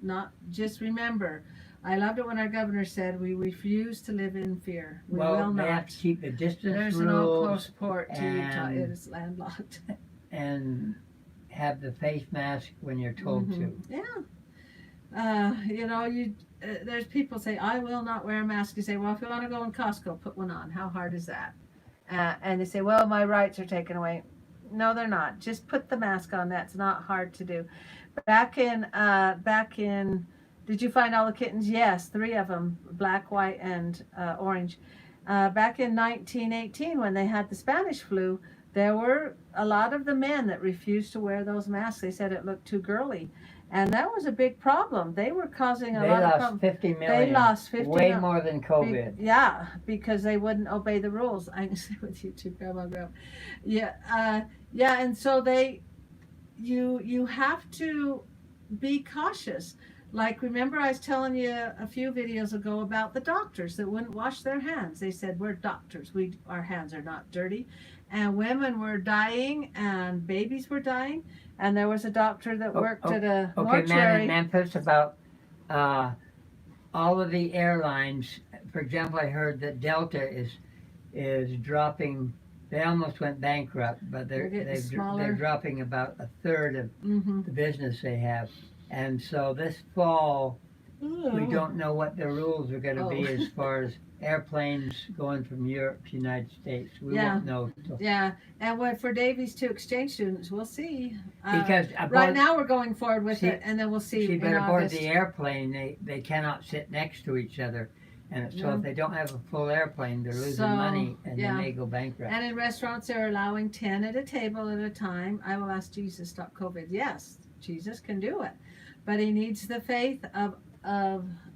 Not just remember. I loved it when our governor said we refuse to live in fear. We will they not. have to keep the distance There's rules. no close port to Utah. and- It is landlocked. And have the face mask when you're told to. Yeah. You know, there's people say, I will not wear a mask. You say, well, if you want to go in Costco, put one on. How hard is that? And they say, well, my rights are taken away. No, they're not. Just put the mask on. That's not hard to do. Back in, did you find all the kittens? Yes, 3 of them, black, white, and orange. Back in 1918, when they had the Spanish flu, there were a lot of the men that refused to wear those masks. They said it looked too girly. And that was a big problem. They were causing a lot of problems. 50 million. They lost 50 Way million. more than COVID. Yeah, because they wouldn't obey the rules. I can say with you too, Grandma. Yeah, yeah, and so you have to be cautious. Like, remember I was telling you a few videos ago about the doctors that wouldn't wash their hands. They said, we're doctors. Our hands are not dirty. And women were dying and babies were dying. And there was a doctor that worked at a mortuary. Man in Memphis about all of the airlines. For example, I heard that Delta is dropping. They almost went bankrupt, but they're dropping about a third of the business they have. And so this fall, we don't know what the rules are going to be as far as airplanes going from Europe to the United States. We won't know. Yeah, and for Davey's 2 exchange students, we'll see. Because right now we're going forward with it, and then we'll see. But aboard the airplane, they cannot sit next to each other. And so if they don't have a full airplane, they're losing money, and then they go bankrupt. And in restaurants, they're allowing 10 at a table at a time. I will ask Jesus, stop COVID. Yes, Jesus can do it. But he needs the faith of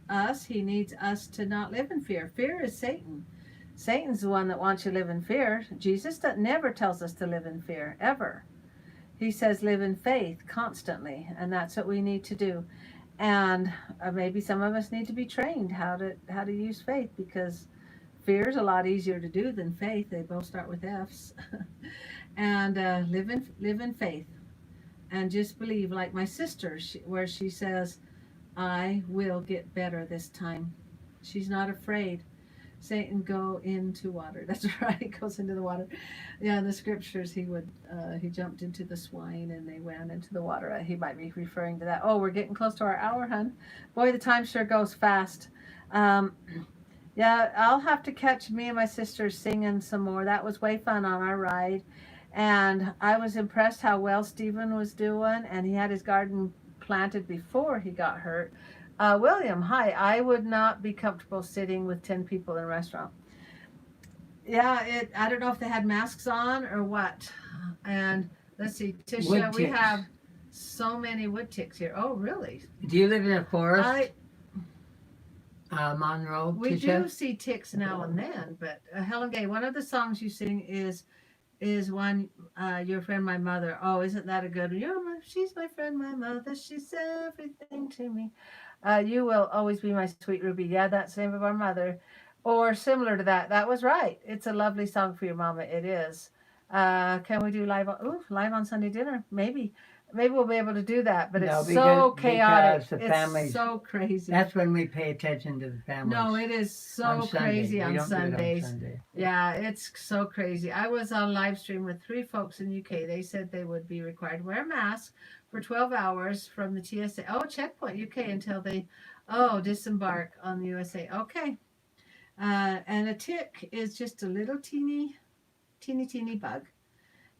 us. He needs us to not live in fear. Fear is Satan. Satan's the one that wants you to live in fear. Jesus never tells us to live in fear, ever. He says live in faith constantly, and that's what we need to do. And maybe some of us need to be trained how to use faith, because fear is a lot easier to do than faith. They both start with F's. And live in faith, and just believe, like my sister, where she says, I will get better this time. She's not afraid. Satan, go into water. That's right, he goes into the water. Yeah, in the scriptures, he jumped into the swine and they went into the water. He might be referring to that. Oh, we're getting close to our hour, hun. Boy, the time sure goes fast. Yeah, I'll have to catch me and my sisters singing some more. That was way fun on our ride. And I was impressed how well Stephen was doing, and he had his garden planted before he got hurt. William, hi. I would not be comfortable sitting with 10 people in a restaurant. Yeah, I don't know if they had masks on or what. And let's see, Wood Tisha, we ticks. have so many wood ticks here. Oh, really? Do you live in a forest, I Monroe, We Tisha? do see ticks now and then, but Helen Gay, one of the songs you sing is one your friend my mother. Oh, isn't that a good one? She's my friend my mother. She's everything to me. You will always be my sweet Ruby. Yeah, that's the name of our mother. Or similar to that. That was right. It's a lovely song for your mama. It is. Can we do live on Sunday dinner? Maybe. Maybe we'll be able to do that, but No, it's so because chaotic. the It's families. so crazy. That's when we pay attention to the families. No, it is so on Sunday. crazy We on don't do it Sundays. on Sunday. Yeah, it's so crazy. I was on live stream with 3 folks in UK. They said they would be required to wear masks for 12 hours from the TSA. Oh, checkpoint UK until they, disembark on the USA. Okay. And a tick is just a little teeny, teeny, teeny bug.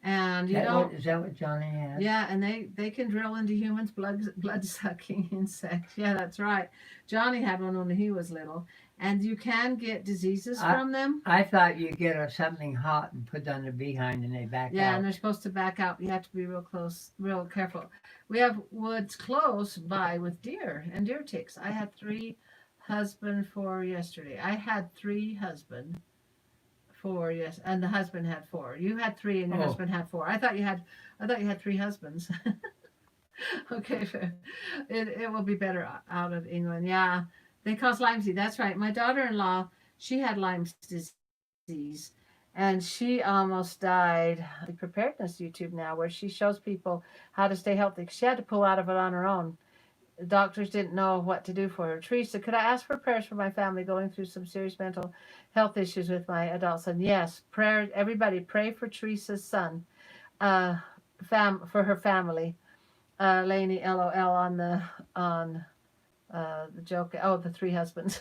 And Is that what Johnny has? yeah, and they can drill into humans, blood sucking insects. Yeah, that's right. Johnny had one when he was little, and you can get diseases from them. I thought you get something hot and put on the behind and they back Yeah, out. and they're supposed to back out. You have to be real close, real careful. We have woods close by with deer and deer ticks. I had 3 husband for yesterday. I had 3 husband. 4, yes, and the husband had 4. You had 3, and your husband had 4. I thought you had 3 husbands. Okay, it will be better out of England. Yeah, they cause Lyme disease. That's right. My daughter-in-law, she had Lyme disease, and she almost died. The preparedness YouTube now, where she shows people how to stay healthy. She had to pull out of it on her own. The doctors didn't know what to do for her. Teresa, could I ask for prayers for my family going through some serious mental health issues with my adult son? Yes, prayer. Everybody, pray for Teresa's son, for her family. Lainey, LOL on the joke. Oh, the 3 husbands.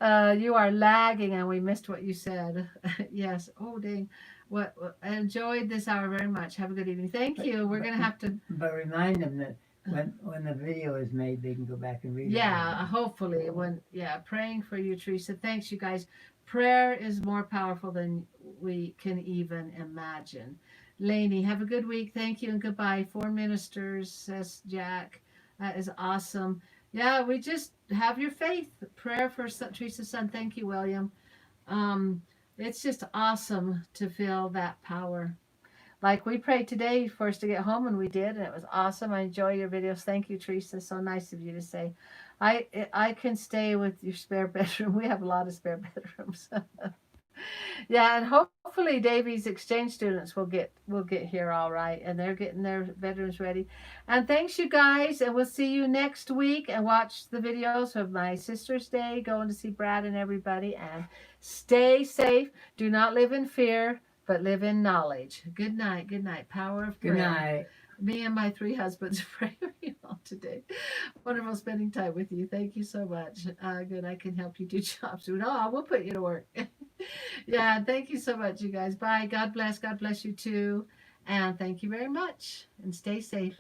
You are lagging, and we missed what you said. Yes. Oh, dang. What? I enjoyed this hour very much. Have a good evening. Thank you. We're gonna have to. But remind them that when the video is made, they can go back and read it. Yeah, hopefully praying for you, Teresa. Thanks, you guys. Prayer is more powerful than we can even imagine. Lainey, have a good week. Thank you and goodbye. 4 ministers, says Jack. That is awesome. Yeah, we just have your faith. Prayer for Teresa's son. Thank you, William. It's just awesome to feel that power. Like we prayed today for us to get home, and we did, and it was awesome. I enjoy your videos. Thank you, Teresa. So nice of you to say. I can stay with your spare bedroom. We have a lot of spare bedrooms. Yeah, and hopefully Davey's exchange students will get here all right, and they're getting their bedrooms ready. And thanks, you guys, and we'll see you next week. And watch the videos of my sister's day, going to see Brad and everybody. And stay safe. Do not live in fear, but live in knowledge. Good night. Good night. Power of prayer. Good night. Me and my 3 husbands pray for you all today. Wonderful spending time with you. Thank you so much. Good. I can help you do jobs. No, we'll put you to work. Yeah. Thank you so much, you guys. Bye. God bless. God bless you too. And thank you very much. And stay safe.